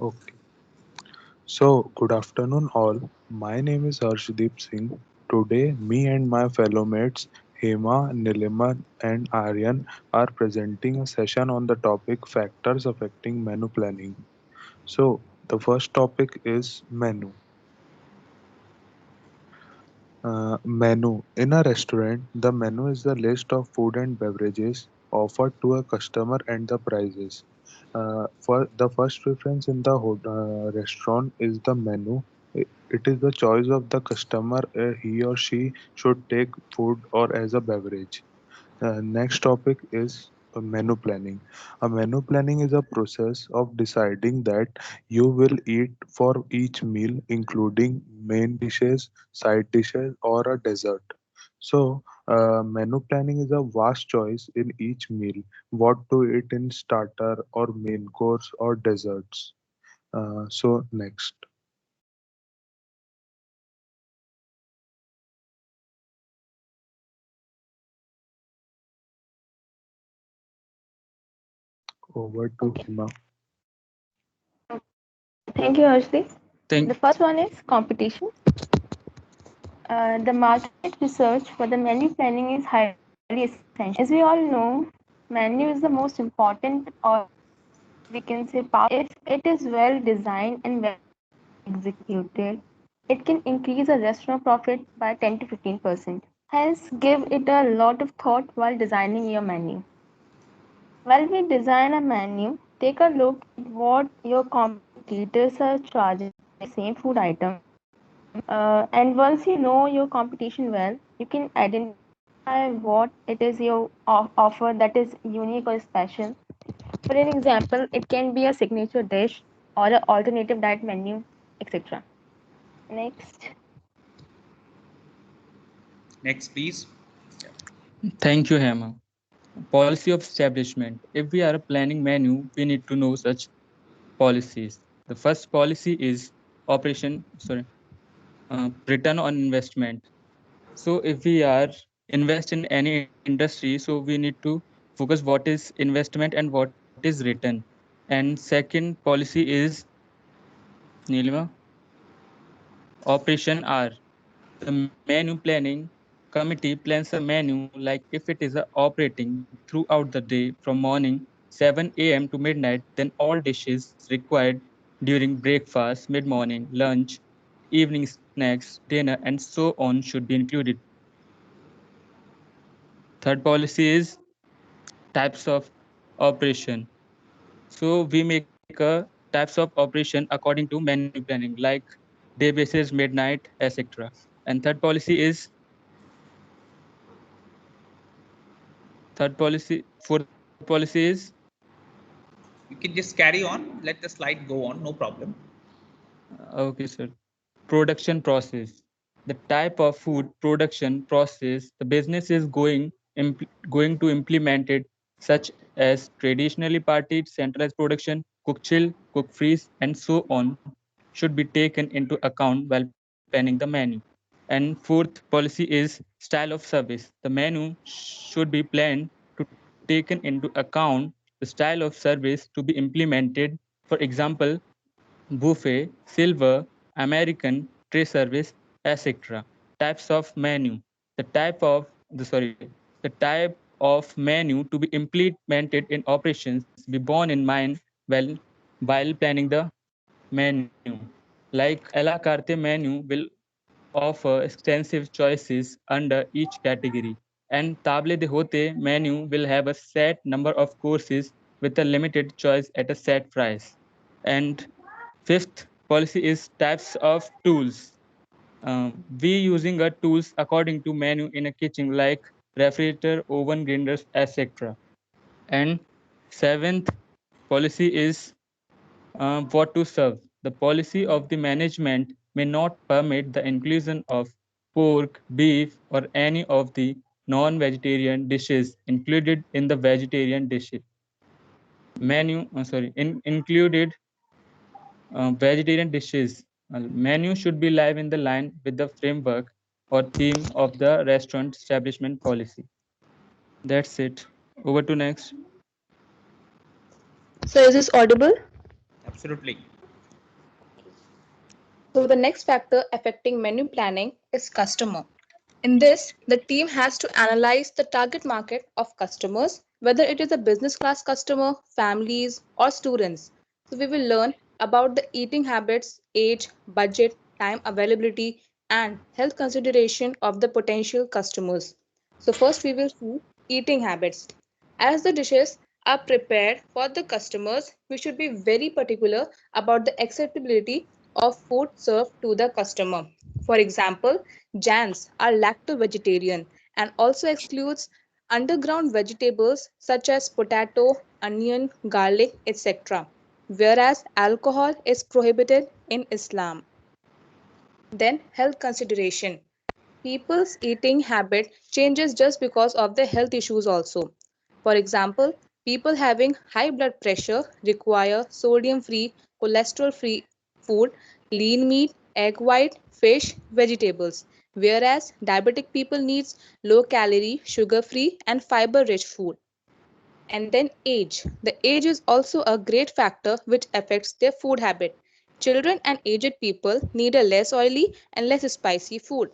Okay. So, good afternoon, all. My name is Harshdeep Singh. Today, me and my fellow mates Hema, Nilima, and Aryan are presenting a session on the topic factors affecting menu planning. So, the first topic is menu. Menu. In a restaurant, the menu is the list of food and beverages offered to a customer and the prices. For the first preference in the restaurant is the menu. It is the choice of the customer. He or she should take food or as a beverage. Next topic is menu planning. A menu planning is a process of deciding that you will eat for each meal, including main dishes, side dishes, or a dessert. So, menu planning is a vast choice in each meal, what to eat in starter or main course or desserts. So, next, over to Okay. Hima. Thank you, Harshdeep. The Thank, first one is competition. The market research for the menu planning is highly essential. As we all know, menu is the most important, or we can say, power. If it is well designed and well executed, it can increase a restaurant profit by 10 to 15%. Hence, give it a lot of thought while designing your menu. While we design a menu, take a look at what your competitors are charging for the same food item. And once you know your competition well, you can identify what it is you offer that is unique or special. For an example, it can be a signature dish or an alternative diet menu, etc. Next. Next, please. thank you, Hema. Policy of establishment. If we are planning menu, we need to know such policies. The first policy is return on investment. So if we are invest in any industry, so we need to focus what is investment and what is return. And second policy is Nilima, Operation R. The menu planning committee plans a menu like if it is a operating throughout the day from morning 7 a.m. to midnight, then all dishes required during breakfast, mid-morning, lunch, evening snacks, dinner, and so on should be included. Third policy is types of operation. So we make a types of operation according to menu planning, like day basis, midnight, etc. And fourth policy is You can just carry on. Let the slide go on. No problem. okay, sir. Production process. The type of food production process the business is going to implement it, such as traditionally partied centralized production, cook chill, cook freeze, and so on, should be taken into account while planning the menu. And fourth policy is style of service. The menu should be planned to taken into account the style of service to be implemented. For example, buffet, silver, American, tray service, etc. Types of menu. The type of the type of menu to be implemented in operations be borne in mind while planning the menu. Like a la carte menu will offer extensive choices under each category, and table de hote menu will have a set number of courses with a limited choice at a set price. And fifth policy is types of tools. We using a tools according to menu in a kitchen like refrigerator, oven, grinders, etc. And seventh policy is what to serve. The policy of the management may not permit the inclusion of pork, beef, or any of the non-vegetarian dishes included in the vegetarian dishes included vegetarian dishes. Menu should be live in the line with the framework or theme of the restaurant establishment policy. That's it. Over to next. So is this audible? Absolutely. So the next factor affecting menu planning is customer. In this, the team has to analyze the target market of customers, whether it is a business class customer, families, or students. So we will learn about the eating habits, age, budget, time availability, and health consideration of the potential customers. So first we will see eating habits. As the dishes are prepared for the customers, we should be very particular about the acceptability of food served to the customer. For example, Jans are lacto-vegetarian and also excludes underground vegetables such as potato, onion, garlic, etc. Whereas alcohol is prohibited in Islam. Then health consideration. People's eating habit changes just because of the health issues also. For example, people having high blood pressure require sodium-free, cholesterol-free food, lean meat, egg white, fish, vegetables, whereas diabetic people needs low-calorie, sugar-free and fiber-rich food. And then age. The age is also a great factor which affects their food habit. Children and aged people need a less oily and less spicy food.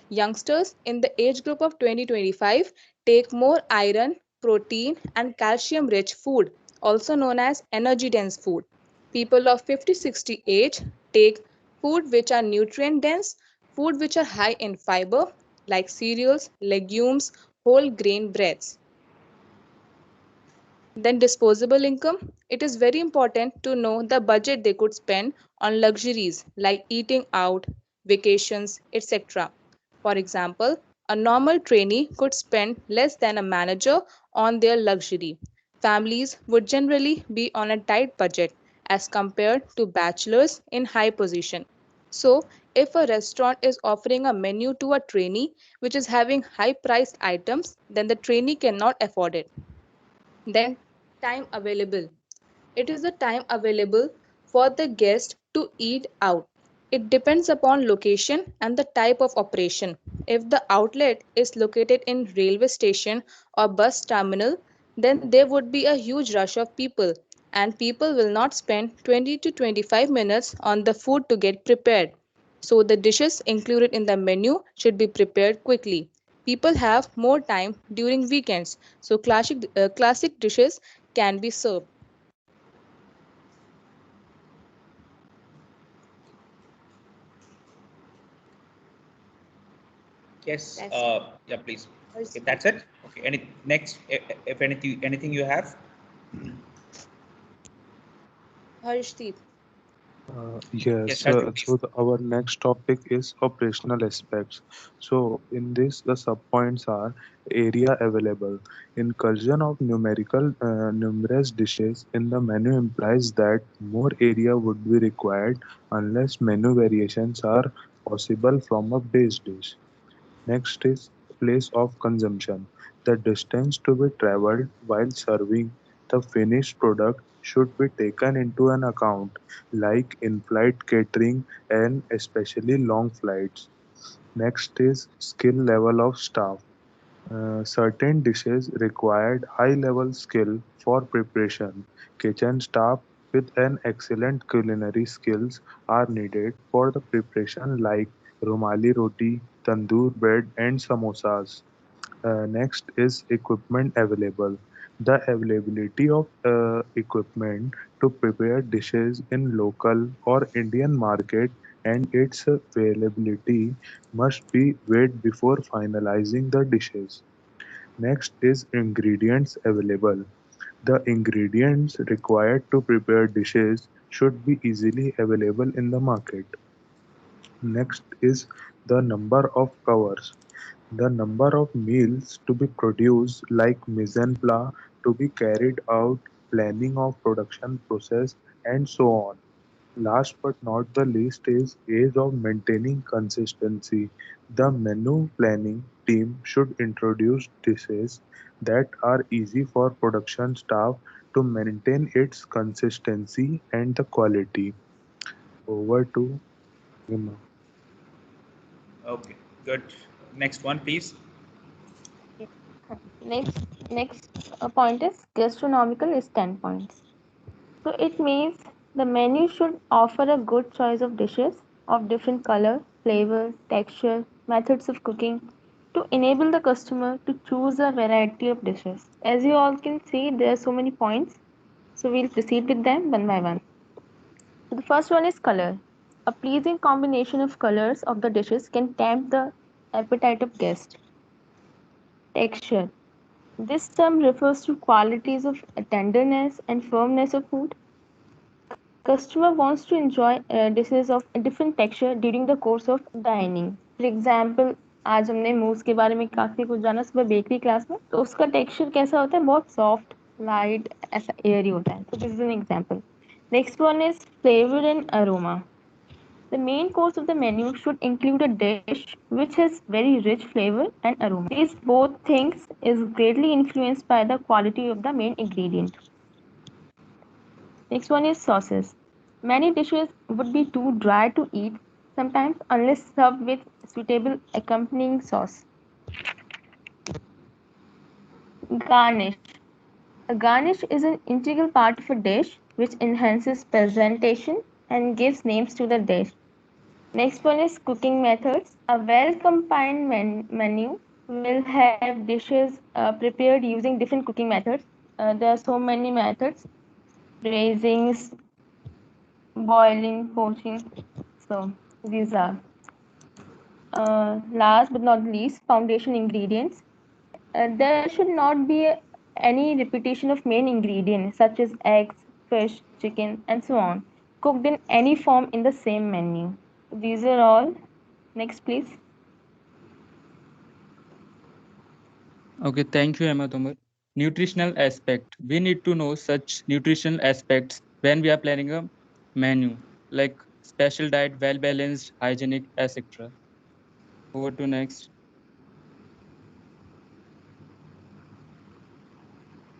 Youngsters in the age group of 2025 take more iron, protein, and calcium rich food, also known as energy dense food. People of 50-60 age take food which are nutrient dense, food which are high in fiber, like cereals, legumes, whole grain breads. Then disposable income. It is very important to know the budget they could spend on luxuries like eating out, vacations, etc. For example, a normal trainee could spend less than a manager on their luxury. Families would generally be on a tight budget as compared to bachelors in high position. So, if a restaurant is offering a menu to a trainee which is having high priced items, then the trainee cannot afford it. Then, time available. It is the time available for the guest to eat out. It depends upon location and the type of operation. If the outlet is located in railway station or bus terminal, then there would be a huge rush of people and people will not spend 20 to 25 minutes on the food to get prepared. So the dishes included in the menu should be prepared quickly. People have more time during weekends, so classic dishes can be served. Yes. That's it. Yeah, please. Okay, Harshdeep. that's it. Okay. Any next? If anything you have. Harshdeep. Yes, Yes, Harshdeep, please. our next topic is operational aspects. So, in this, the subpoints are area available. Incursion of numerous dishes in the menu implies that more area would be required unless menu variations are possible from a base dish. Next is place of consumption. The distance to be traveled while serving the finished product should be taken into an account, like in-flight catering and especially long flights. Next is skill level of staff. Certain dishes required high-level skill for preparation. Kitchen staff with an excellent culinary skills are needed for the preparation like rumali roti, tandoor bread and samosas. Next is equipment available. The availability of equipment to prepare dishes in local or Indian market and its availability must be weighed before finalizing the dishes. Next is ingredients available. The ingredients required to prepare dishes should be easily available in the market. Next is the number of covers. The number of meals to be produced, like mise en place to be carried out, planning of production process, and so on. Last but not the least is ease of maintaining consistency. The menu planning team should introduce dishes that are easy for production staff to maintain its consistency and the quality. Over to Hima. Okay. Good. Next one, please. Next point is gastronomical standpoints. So it means the menu should offer a good choice of dishes of different color, flavor, texture, methods of cooking to enable the customer to choose a variety of dishes. As you all can see, there are so many points. So we'll proceed with them one by one. So the first one is color. A pleasing combination of colors of the dishes can tempt the appetite of guests. Texture. This term refers to qualities of tenderness and firmness of food. The customer wants to enjoy dishes of a different texture during the course of dining. For example, आज हमने moves के बारे में काफ़ी कुछ जाना सुबह bakery class में, तो उसका टेक्सचर कैसा होता है, बहुत सॉफ्ट लाइट ऐसा एयरी होता है. तो this is an example. Next one is flavour and aroma. The main course of the menu should include a dish which has very rich flavor and aroma. These both things is greatly influenced by the quality of the main ingredient. Next one is sauces. Many dishes would be too dry to eat sometimes unless served with suitable accompanying sauce. Garnish. A garnish is an integral part of a dish which enhances presentation and gives names to the dish. Next one is cooking methods. A well-combined menu will have dishes prepared using different cooking methods. There are so many methods: braising, boiling, poaching. So these are. Last but not least, foundation ingredients. There should not be any repetition of main ingredients such as eggs, fish, chicken, and so on, cooked in any form in the same menu. These are all. Next, please. Okay, thank you, Emma Tomar. Nutritional aspect. We need to know such nutritional aspects when we are planning a menu, like special diet, well balanced, hygienic, etc. Over to next.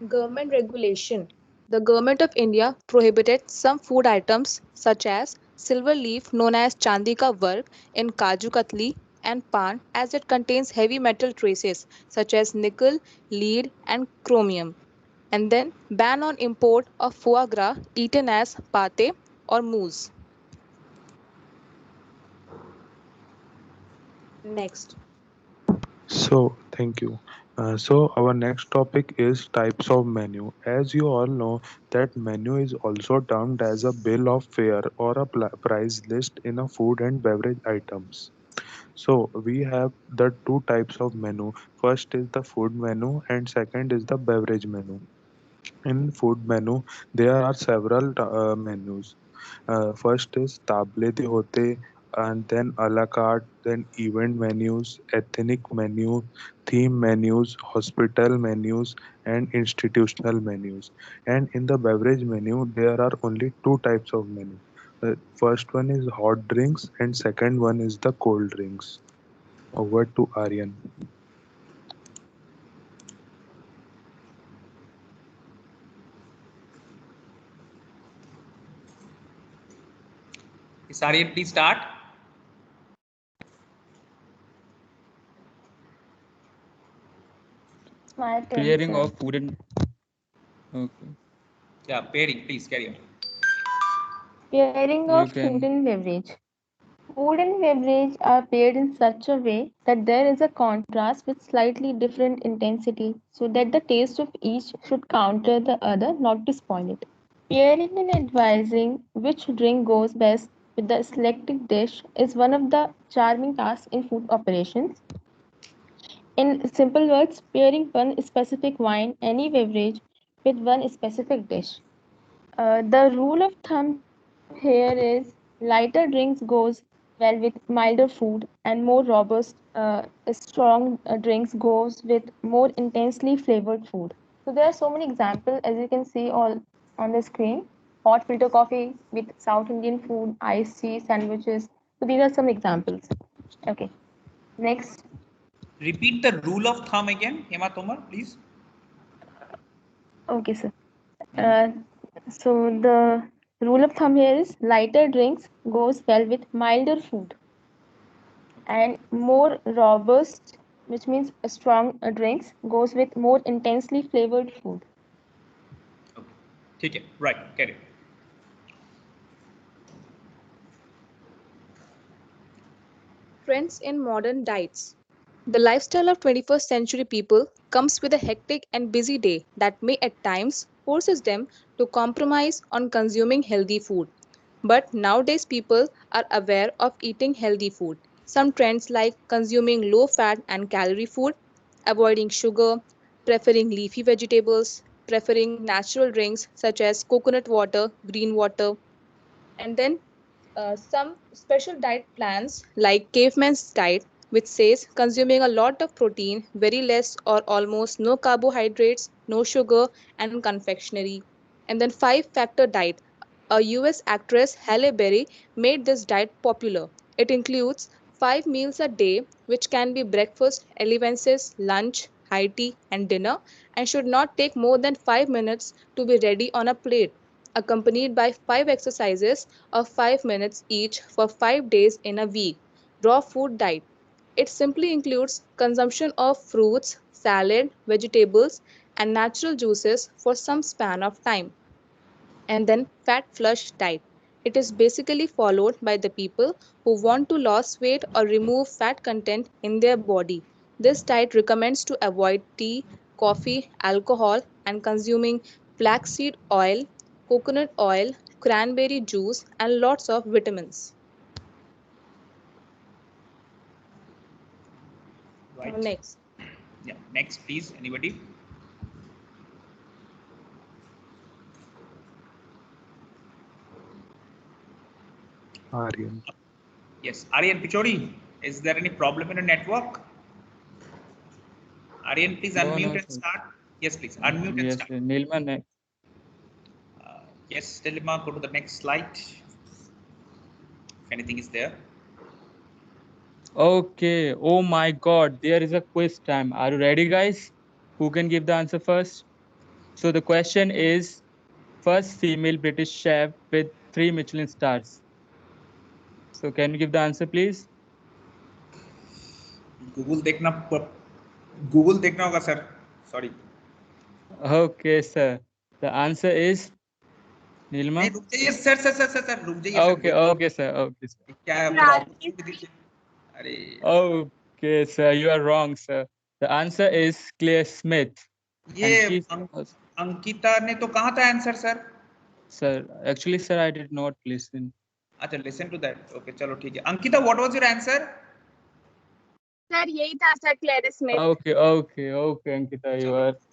Government regulation. The Government of India prohibited some food items such as silver leaf known as chandi ka varg in kaju katli and pan as it contains heavy metal traces such as nickel, lead and chromium. And then ban on import of foie gras eaten as pate or mousse. Next. So, thank you. So, our next topic is types of menu. As you all know, that menu is also termed as a bill of fare or a price list in a food and beverage items. So, we have the two types of menu. First is the food menu, and second is the beverage menu. In food menu, there are several menus. First is table de hote, and then a la carte, then event menus, ethnic menus, theme menus, hospital menus, and institutional menus. And in the beverage menu, there are only two types of menu. First one is hot drinks, and second one is the cold drinks. Over to Aryan. Saryan, please start. It's my turn, Pairing sir. of food and okay, Yeah, pairing, please carry on. Pairing you of food can. and beverage. Food and beverage are paired in such a way that there is a contrast with slightly different intensity so that the taste of each should counter the other, not to spoil it. Pairing and advising which drink goes best with the selected dish is one of the charming tasks in food operations. In simple words, pairing one specific wine, any beverage, with one specific dish. The rule of thumb here is lighter drinks goes well with milder food, and more robust, strong drinks goes with more intensely flavored food. So there are so many examples as you can see all on the screen. Hot filter coffee with South Indian food, iced tea, sandwiches. So these are some examples. Okay, next. Repeat the rule of thumb again, Emma Tomar, please. Okay, sir. Uh, so the rule of thumb here is lighter drinks goes well with milder food, and more robust, which means strong drinks, goes with more intensely flavored food. Okay. Right, carry on. Trends in modern diets. The lifestyle of 21st century people comes with a hectic and busy day that may at times forces them to compromise on consuming healthy food. But nowadays people are aware of eating healthy food. Some trends like consuming low fat and calorie food, avoiding sugar, preferring leafy vegetables, preferring natural drinks such as coconut water, green water, and then some special diet plans like caveman's diet, which says consuming a lot of protein, very less or almost no carbohydrates, no sugar, and confectionery. And then five factor diet. A US actress Halle Berry made this diet popular. It includes 5 meals a day, which can be breakfast, elevences, lunch, high tea, and dinner, and should not take more than 5 minutes to be ready on a plate, accompanied by 5 exercises of 5 minutes each for 5 days in a week. Raw food diet. It simply includes consumption of fruits, salad, vegetables, and natural juices for some span of time. And then fat flush diet. It is basically followed by the people who want to lose weight or remove fat content in their body. This diet recommends to avoid tea, coffee, alcohol, and consuming flaxseed oil, coconut oil, cranberry juice, and lots of vitamins. Now Right. next. Yeah. Next, please. Anybody? Aryan. Yes. Aryan Pichori, is there any problem in the network? Aryan, please No, unmute no, and sir. start. Yes, please. Unmute and Yes, start. sir. Nilma next. Yes, Dilima, go to the next slide. If anything is there. Okay. Oh my God, there is a quiz time. Are you ready, guys? Who can give the answer first? So the question is, first female British chef with 3 Michelin stars. So can you give the answer, please? Google देखना Google देखना होगा sir. Sorry. Okay, sir. The answer is Nilma. नहीं रुक जाइए sir रुक जाइए sir. Okay, okay, sir. Okay, sir. क्या problem? अरे Okay, sir. You are wrong, sir. The answer is Claire Smith. ये And she's, अंकिता ने तो कहा था answer sir. sir, actually, sir, I did not listen. अच्छा लिसन टू दैट. ओके चलो ठीक है. Ankita, what was your answer? Sir यही था sir, Clarice Smith. Okay, Ankita,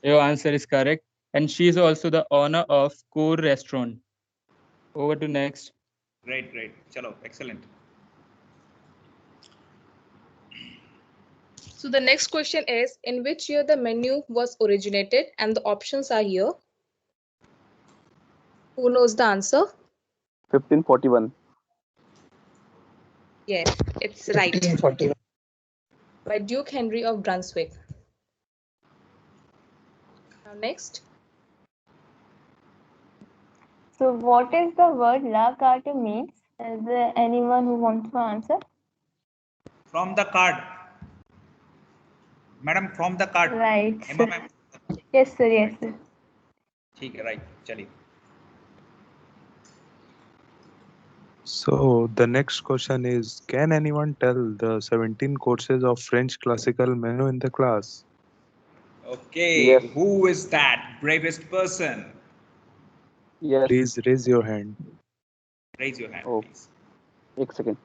your answer is correct. And she is also the owner of Core Restaurant. Over to next. Great. चलो excellent. So the next question is, in which year the menu was originated? And the options are here. Who knows the answer? 1541. Yes, it's right. 1541. By Duke Henry of Brunswick. Now next. So what is the word la carte means? Is there anyone who wants to answer? From the card. Madam, from the card. Right. Emma ma'am. Yes sir, yes sir. ठीक है, right. चलिए. So the next question is, can anyone tell the 17 courses of French classical menu in the class? Okay, Yes. who is that bravest person? Yes. Please raise your hand. Raise your hand, Oh. please. एक second.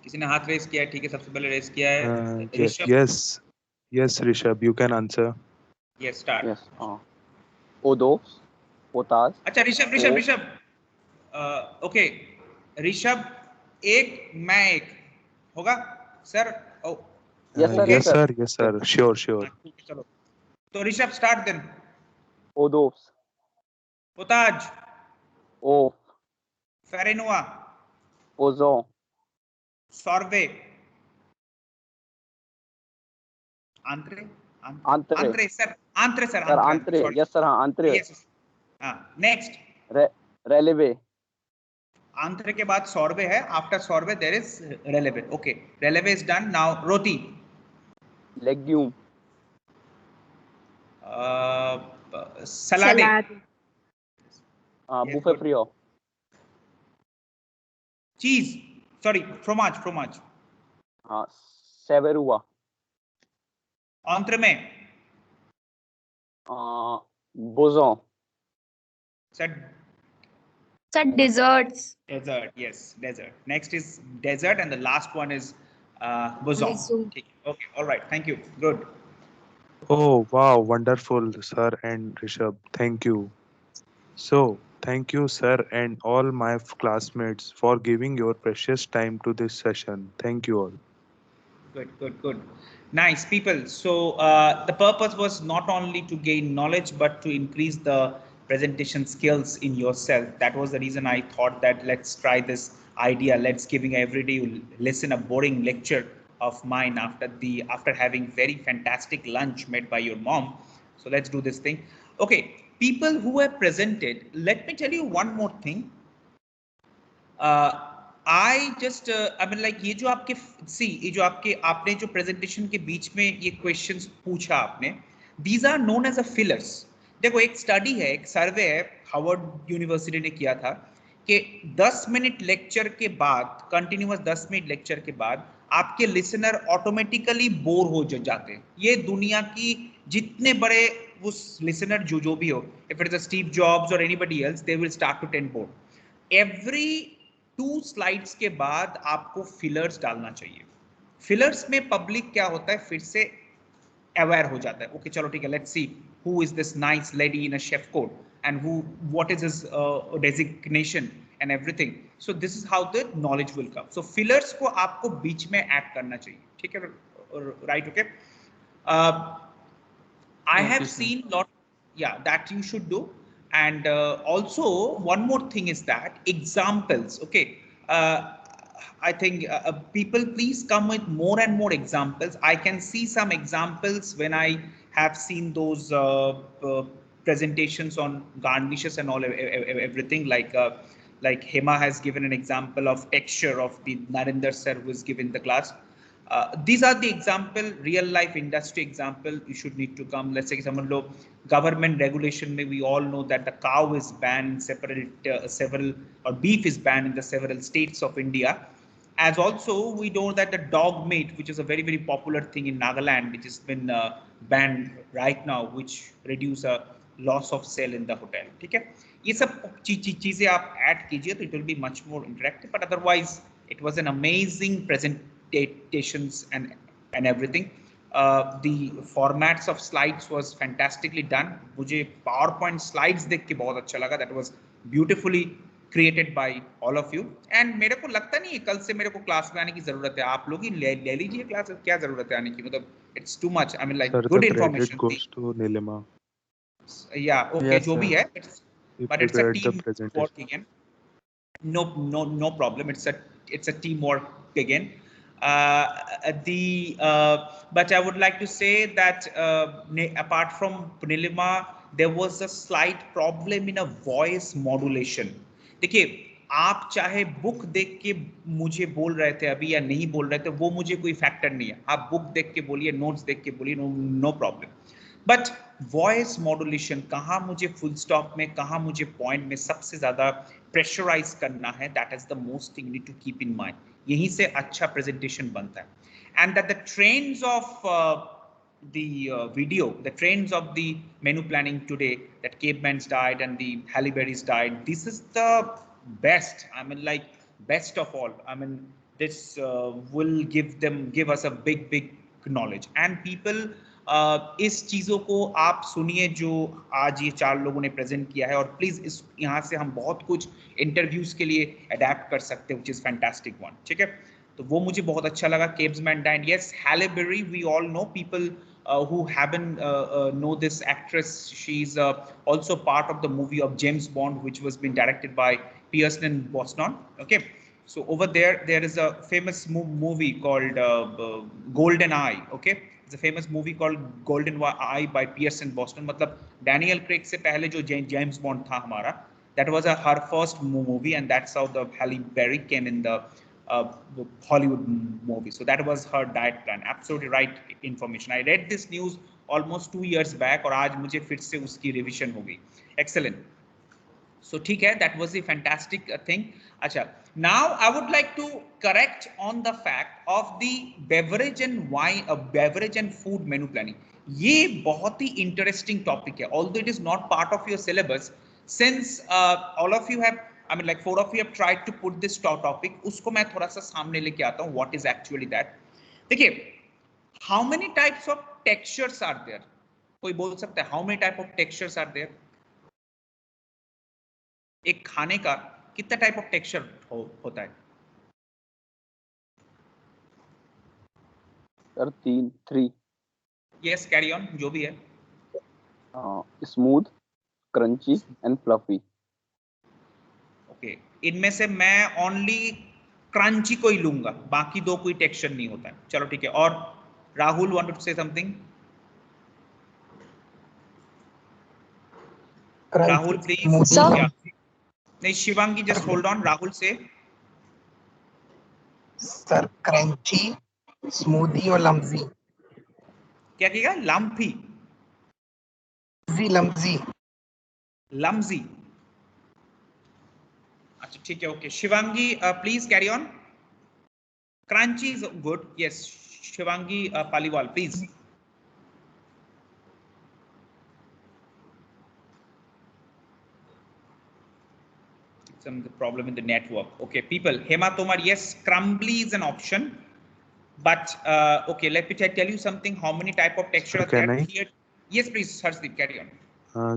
किसी ने हाथ race किया है? ठीक है, सबसे पहले रेस किया है Rishabh. Yes, Rishabh, you can answer. Yes, start. Yes. Odos, potas. अच्छा ऋषभ. ओके ऋषभ एक, मैं एक होगा सर. ओ Yes, sir. Yes, sir. Yes, sir. Sure. ठीक है, चलो. तो Rishabh start then. Odos, potage, oaf, फेरेनुआ, ozon, sorbet, entree Antre. Sir. Sir, antre. Sorry. Yes, sir. Antre. Yes. Next. Releve. Entree के बाद सॉर्वे है. After sorbet there is releve. Okay, releve is done. Now roti. Legume. Salade. Buffet frio. cheese, sorry, fromage. Severua. Entremet. Boson. Sir, desserts. Desert, yes, desert. Next is desert, and the last one is boson. Okay, all right, thank you. Good. Oh, wow, wonderful, sir and Rishabh. Thank you. So, thank you, sir, and all my classmates for giving your precious time to this session. Thank you all. Good. Nice people. So the purpose was not only to gain knowledge, but to increase the presentation skills in yourself. That was the reason I thought that let's try this idea. Let's giving every day you listen a boring lecture of mine after having very fantastic lunch made by your mom. So let's do this thing. Okay, people who have presented. Let me tell you one more thing. I just I mean like ये जो आपके see ये जो आपने जो presentation के बीच में ये questions पूछा आपने, these are known as a fillers. देखो एक study है, एक survey है, हार्वर्ड यूनिवर्सिटी ने किया था कि 10 मिनट लेक्चर के बाद, कंटिन्यूअस 10 मिनट लेक्चर के बाद आपके लिसनर ऑटोमेटिकली बोर हो जाते हैं. ये दुनिया की जितने बड़े उस लिसनर जो भी हो, if it is a Steve Jobs or anybody else, they will start to tend bored. Every 2 slides के बाद आपको फिलर्स डालना चाहिए. फिलर्स में पब्लिक क्या होता है, फिर से अवेयर हो जाता है. ओके चलो ठीक है, let's see who is this nice lady in a chef coat and who what is his designation and everything. So this is how the knowledge will come. So fillers को आपको बीच में ऐड करना चाहिए. ठीक है, right? Okay, I have seen lot, yeah, that you should do. And also one more thing is that examples. Okay, I think people please come with more and more examples. I can see some examples when I have seen those presentations on garnishes and all everything, like Hema has given an example of texture of the Narinder sir who is given the class. These are the example, real life industry example. You should need to come. Let's say someone low government regulation. We all know that the cow is banned in several, or beef is banned in the several states of India. As also we know that the dog meat, which is a very popular thing in Nagaland, which has been banned right now, which reduce a loss of sale in the hotel. ठीक है, ये सब चीजें आप add कीजिए तो it will be much more interactive. But otherwise it was an amazing presentations and everything. The formats of slides was fantastically done. मुझे PowerPoint slides देख के बहुत अच्छा लगा. That was beautifully created by all of you. And मेरे को लगता नहीं है कल से मेरे को क्लास में आने की जरूरत है. आप लोग ही ले लीजिए क्लास. क्या जरूरत है आने की? मतलब it's too much. I mean like Sir, good the information. credit goes to Nilima. Yeah, okay, Yes, जो भी sir. है, He but it's a prepared the team presentation. work again. No problem. It's a teamwork again. But I would like to say that apart from Nilima, there was a slight problem in a voice modulation. देखिए, आप चाहे book देख के मुझे बोल रहे थे अभी या नहीं बोल रहे थे, वो मुझे कोई फैक्टर नहीं है. आप बुक देख के बोलिए, नोट्स देख के बोलिए, no problem. But voice modulation, कहाँ मुझे फुल स्टॉप में, कहाँ मुझे पॉइंट में सबसे ज्यादा प्रेशराइज करना है, that is the most thing need to keep in mind. यहीं से अच्छा प्रेजेंटेशन बनता है. And that the trends of the video, the trends of the menu planning today, that Caveman's diet and the Halle Berry's diet, this is the best. I mean like best of all. I mean this will give us a big knowledge. And people इस चीज़ों को आप सुनिए जो आज ये 4 लोगों ने प्रेजेंट किया है. और प्लीज इस यहाँ से हम बहुत कुछ इंटरव्यूज के लिए अडेप्ट कर सकते हैं, which is fantastic one. ठीक है, तो वो मुझे बहुत अच्छा लगा. Caveman's diet, yes. Halle Berry, we all know. People who haven't know this actress, she's also part of the movie of James Bond, which was been directed by Pierce Brosnan. Okay, so over there is a famous movie called Golden Eye. Okay, it's a famous movie called Golden Eye by Pierce Brosnan. मतलब Daniel Craig से पहले जो James Bond था हमारा, that was her first movie, and that's how the Halle Berry came in the Hollywood movie. So that was her diet plan. Absolutely right information. I read this news almost 2 years back और आज मुझे फिर से उसकी revision हो गई. Excellent. So ठीक है, that was the fantastic thing. अच्छा, now I would like to correct on the fact of the beverage and wine, beverage and food menu planning. ये बहुत ही interesting topic है, although it is not part of your syllabus. Since all of you have, I mean like 4 of you have tried to put this topic, उसको मैं थोड़ा सा सामने लेके आता हूँ. What is actually that? देखिए, how many types of textures are there? कोई बोल सकता है how many type of textures are there? एक खाने का कितना टाइप ऑफ टेक्सचर होता है? सर 3 यस, कैरी ऑन, जो भी है. Smooth, crunchy and fluffy. Okay, इनमें से मैं ओनली क्रंची को ही लूंगा, बाकी दो कोई टेक्सचर नहीं होता है. चलो ठीक है. और Rahul wanted to say something. Rahul please. नहीं, Shivangi just hold on. Rahul say. Sir crunchy, smoothie और लम्जी. क्या कहेगा? लम्फी, लम्जी. लम्जी. अच्छा ठीक है. Okay Shivangi, please carry on. Crunchy is good. Yes, Shivangi Paliwal please. Some problem in the network. Okay, people. Hema Tomar, yes, crumbly is an option, but okay. Let me tell you something. How many type of texture are there here? Yes, please, Harshdeep, carry on.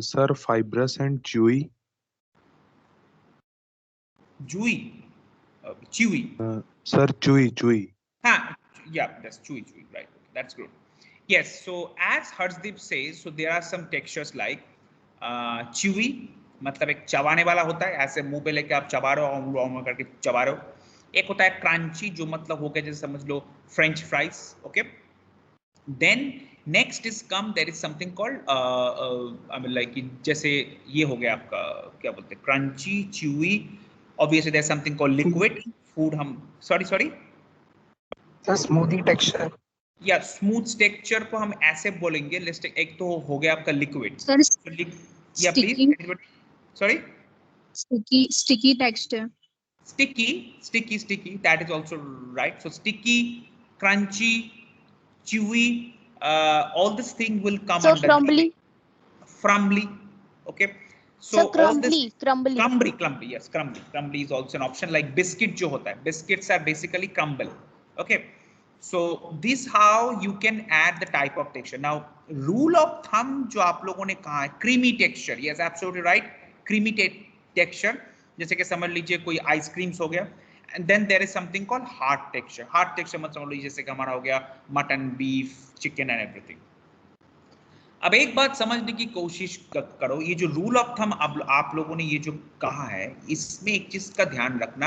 Sir, fibrous and chewy. Chewy, chewy. Sir, chewy. Yeah, that's chewy, right? That's good. Yes. So as Harshdeep says, so there are some textures like chewy. मतलब एक चबाने वाला होता है, ऐसे मुंह पे लेके आप चबा रहे हो, ऑम करके चबा रहे हो. एक होता है क्रंची, जो मतलब हो गया जैसे समझ लो french fries. Okay, then next is come, there is something called I mean like जैसे ये हो गया आपका क्या बोलते हैं, crunchy, chewy. Obviously there is something called liquid food. हम सॉरी सर स्मूदी टेक्सचर. या स्मूथ टेक्सचर को हम ऐसे बोलेंगे. लिस्ट एक तो हो गया आपका लिक्विड. या please. Sorry? Sticky texture. Sticky. That is also right. So sticky, crunchy, chewy, all this thing will come so under crumbly. Okay. So crumbly. Yes, crumbly is also an option. Like biscuit जो होता है, biscuits are basically crumble. Okay. So this how you can add the type of texture. Now rule of thumb जो आप लोगों ने कहा है, creamy texture. Yes, absolutely right. Creamy texture, जैसे कि समझ लीजिए कोई आइसक्रीम्स हो गया. And then there is something called hard texture. Hard texture मतलब समझ लीजिए जैसे कि हमारा हो गया mutton, beef, chicken and everything. अब एक बात समझने की कोशिश करो, ये जो रूल ऑफ थंब आप लोगों ने ये जो कहा है, इसमें एक चीज का ध्यान रखना.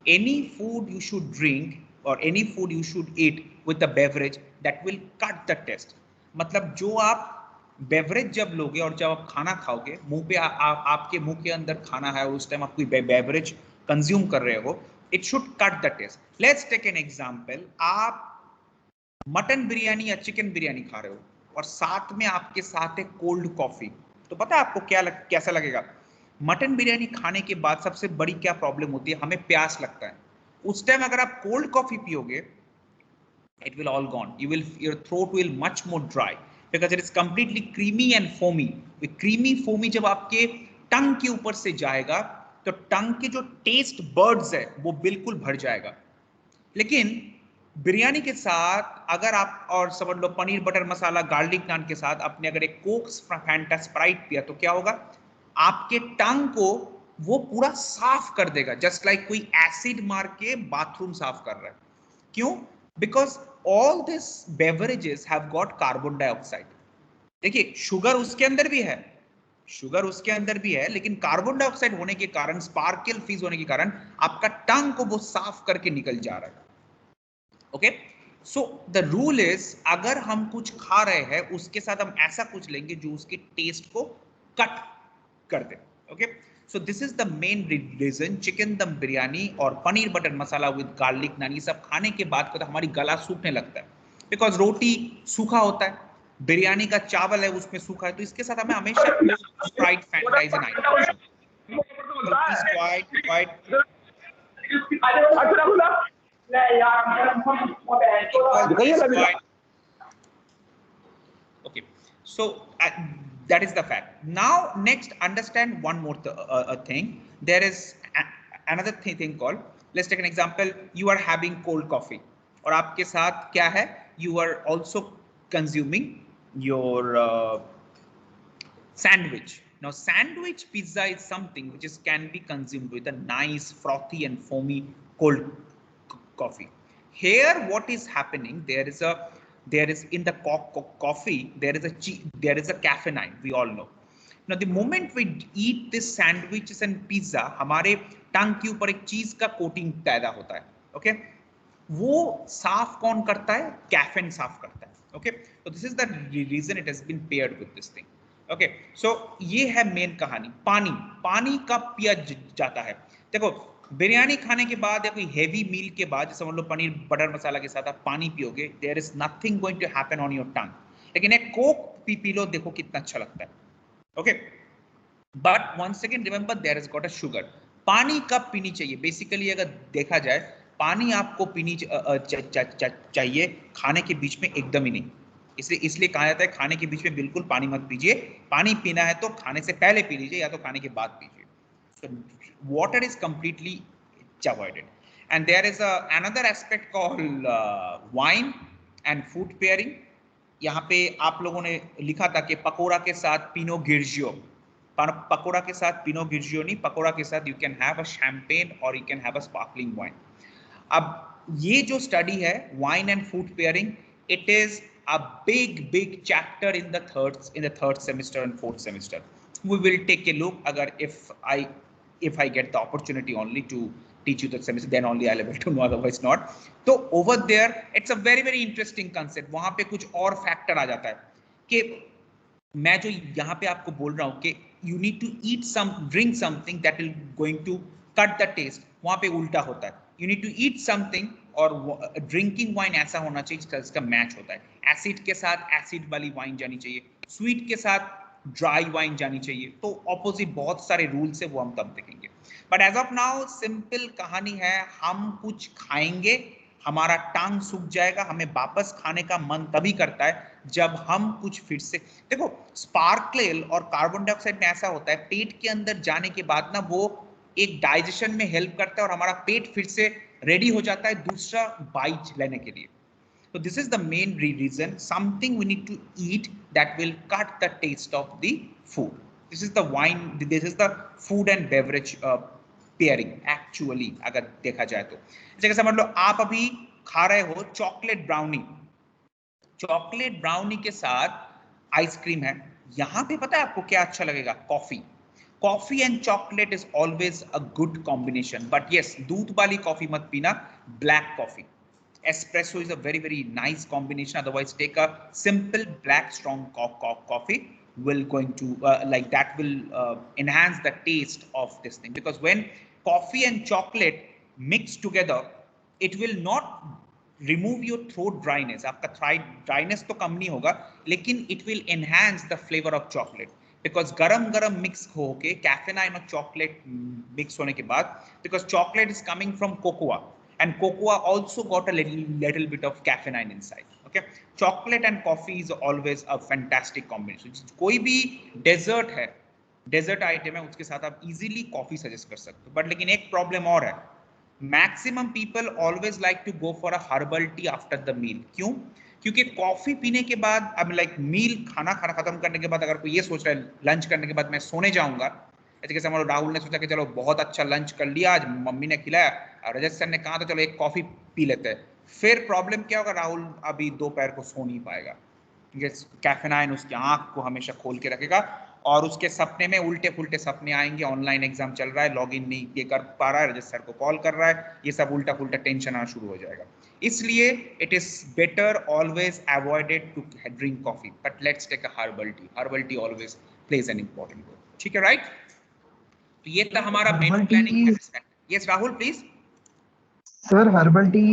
Any food you should drink और any food you should eat with the beverage that will cut the taste. मतलब जो आप बेवरेज जब लोगे और जब आप खाना खाओगे, मुंह पे आपके मुंह के अंदर खाना है, उस टाइम आप कोई बेवरेज कंज्यूम कर रहे हो, it should cut the taste. Let's take an example. आप मटन बिरयानी या चिकन बिरयानी खा रहे हो और साथ में आपके साथ है कोल्ड कॉफी, तो पता है आपको कैसा लगेगा? मटन बिरयानी खाने के बाद सबसे बड़ी क्या प्रॉब्लम होती है? हमें प्यास लगता है. उस टाइम अगर आप कोल्ड कॉफी पियोगे, it will all gone. Your throat will much more dry because it is completely creamy and foamy. The creamy foamy जब आपके टंग के ऊपर से जाएगा तो टंग के जो टेस्ट बर्ड्स है वो बिल्कुल भर जाएगा. लेकिन बिरयानी के साथ अगर आप और समझ लो पनीर बटर मसाला गार्लिक नान के साथ आपने अगर एक कोक फैंटा स्प्राइट पिया, तो क्या होगा? आपके टंग को वो पूरा साफ कर देगा, जस्ट लाइक कोई एसिड मार के बाथरूम साफ कर रहा है. क्यों? Because all these beverages have got carbon dioxide. देखिए शुगर उसके अंदर भी है, लेकिन कार्बन डाइऑक्साइड होने के कारण, स्पार्कल फीज होने के कारण आपका टंग को वो साफ करके निकल जा रहा है. Okay, so the rule is, अगर हम कुछ खा रहे हैं उसके साथ हम ऐसा कुछ लेंगे जो उसके टेस्ट को कट कर दे. Okay, so this is the main reason chicken dum biryani और paneer butter masala with garlic naan, ये सब खाने के बाद तो हमारी गला सूखने लगता है, because रोटी सूखा होता है, बिरयानी का चावल है उसमें सूखा है, तो इसके साथ हमें हमेशा Sprite, Fanta is an item. Please quiet. Quiet. Okay, so that is the fact. Now next, understand one more thing. There is another thing called, let's take an example. You are having cold coffee और आपके साथ क्या है, you are also consuming your sandwich. Now sandwich pizza is something which can be consumed with a nice frothy and foamy cold coffee. Here what is happening, there is in the coffee there is a caffeine, we all know. Now the moment we eat this sandwiches and pizza, हमारे टंग के ऊपर एक चीज का coating पैदा होता है. Okay, वो साफ कौन करता है? कैफीन साफ करता है. Okay, so this is the reason it has been paired with this thing. Okay, so ये है मेन कहानी. पानी कब पिया जाता है? देखो, बिरयानी खाने के बाद या कोई हेवी मील के बाद, जैसे समझ लो पनीर बटर मसाला के साथ आप पानी पियोगे, there is nothing going to happen on your tongue. लेकिन एक कोक पी लो, देखो कितना अच्छा लगता है. Okay, but one second remember, there is got a sugar. पानी कब पीनी चाहिए? बेसिकली अगर देखा जाए, पानी आपको पीनी चाहिए खाने के बीच में एकदम ही नहीं. इसलिए कहा जाता है खाने के बीच में बिल्कुल पानी मत पीजिए. पानी पीना है तो खाने से पहले पी लीजिए या तो खाने के बाद पीजिए. So water is completely avoided. And there is another aspect called wine and food pairing. यहाँ पे आप लोगों ने लिखा था कि पकोड़ा के साथ पिनो गिरजियो. पकोड़ा के साथ पिनो गिरजियो नहीं, पकोड़ा के साथ you can have a champagne or you can have a sparkling wine. अब ये जो स्टडी है wine and food pairing, it is a big chapter in the third semester and fourth semester. We will take a look. Agar if I get the opportunity only to teach you the semester, then only I'll be able to know, otherwise not. So over there, it's a very interesting concept. वहाँ पे कुछ और factor आ जाता है कि मैं जो यहाँ पे आपको बोल रहा हूँ कि you need to eat drink something that will going to cut the taste. वहाँ पे उल्टा होता है. You need to eat something और ड्रिंकिंग वाइन ऐसा होना चाहिए जिसका मैच होता है. एसिड के साथ एसिड वाली वाइन जानी चाहिए, स्वीट के साथ ड्राई वाइन जानी चाहिए. तो ऑपोजिट बहुत सारे रूल्स है, वो हम तब देखेंगे. But as of now simple कहानी है, हम कुछ खाएंगे, हमारा टांग सूख जाएगा, हमें वापस खाने का मन तभी करता है जब हम कुछ फिर से. देखो, स्पार्कल और कार्बन डाइऑक्साइड में ऐसा होता है, पेट के अंदर जाने के बाद ना वो एक डाइजेशन में हेल्प करता है और हमारा पेट फिर से रेडी हो जाता है दूसरा बाइट लेने के लिए. So this is the main reason. Something we need to eat that will cut the taste of the food. This is the wine. This is the food and beverage pairing. Actually, अगर देखा जाए तो, जैसे समझ लो आप अभी खा रहे हो चॉकलेट ब्राउनी. चॉकलेट ब्राउनी के साथ आइसक्रीम है. यहाँ पे पता है आपको क्या अच्छा लगेगा? Coffee. Coffee and chocolate is always a good combination. But yes, दूध वाली कॉफी मत पीना, black coffee. Espresso is a very nice combination. Otherwise, take a simple black strong coffee. Will going to like that will enhance the taste of this thing, because when coffee and chocolate mix together, it will not remove your throat dryness. आपका dryness तो कम नहीं होगा, लेकिन it will enhance the flavor of chocolate. Because गरम mix होके कैफेनाइन और chocolate mix होने के बाद, because chocolate is coming from cocoa and cocoa also got a little bit of caffeine inside. Okay, chocolate and coffee is always a fantastic combination. कोई भी desert है, desert item है, उसके साथ आप इजीली कॉफी सजेस्ट कर सकते हो. बट लेकिन एक प्रॉब्लम और है, maximum people always like to go for a herbal tea after the meal. क्यों? क्योंकि कॉफी पीने के बाद, अब लाइक मील खाना खत्म करने के बाद अगर कोई ये सोच रहा है लंच करने के बाद मैं सोने जाऊंगा, ऐसे कैसे हमारे राहुल ने सोचा कि चलो बहुत अच्छा लंच कर लिया आज, मम्मी ने खिलाया, और रजत सर ने कहा तो चलो एक कॉफी पी लेते हैं. फिर प्रॉब्लम क्या होगा? राहुल अभी दोपहर को सो नहीं पाएगा. कैफेनाइन उसकी आंख को हमेशा खोल के रखेगा और उसके सपने में उल्टे पुल्टे सपने आएंगे. ऑनलाइन एग्जाम चल रहा है, लॉगिन नहीं ये कर पा रहा है, रजत सर को कॉल कर रहा है, ये सब उल्टा पुल्टा टेंशन आना शुरू हो जाएगा. इसलिए it is better always avoided to drink coffee, but let's take a herbal tea. Herbal tea always plays an important role. ठीक है, राइट? तो ये था हमारा menu planning. Yes Rahul please. Sir, herbal T